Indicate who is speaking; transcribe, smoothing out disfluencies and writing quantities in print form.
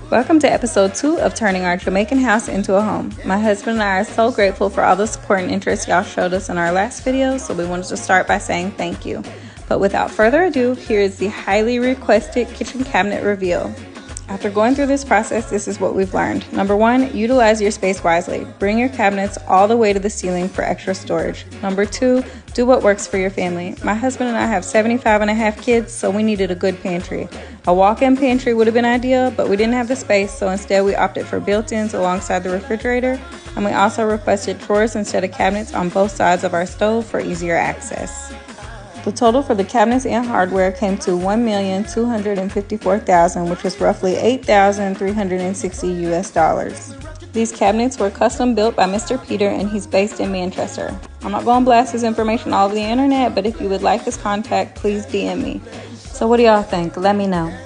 Speaker 1: Welcome to episode 2 of turning our Jamaican house into a home. My husband and I are so grateful for all the support and interest y'all showed us in our last video, so we wanted to start by saying thank you. But without further ado, here is the highly requested kitchen cabinet reveal. After going through this process, this is what we've learned. Number 1, utilize your space wisely. Bring your cabinets all the way to the ceiling for extra storage. Number 2, do what works for your family. My husband and I have 75 and a half kids, so we needed a good pantry. A walk-in pantry would have been ideal, but we didn't have the space, so instead we opted for built-ins alongside the refrigerator, and we also requested drawers instead of cabinets on both sides of our stove for easier access. The total for the cabinets and hardware came to $1,254,000, which was roughly $8,360 US. These cabinets were custom built by Mr. Peter, and he's based in Manchester. I'm not going to blast his information all over the internet, but if you would like his contact, please DM me. So what do y'all think? Let me know.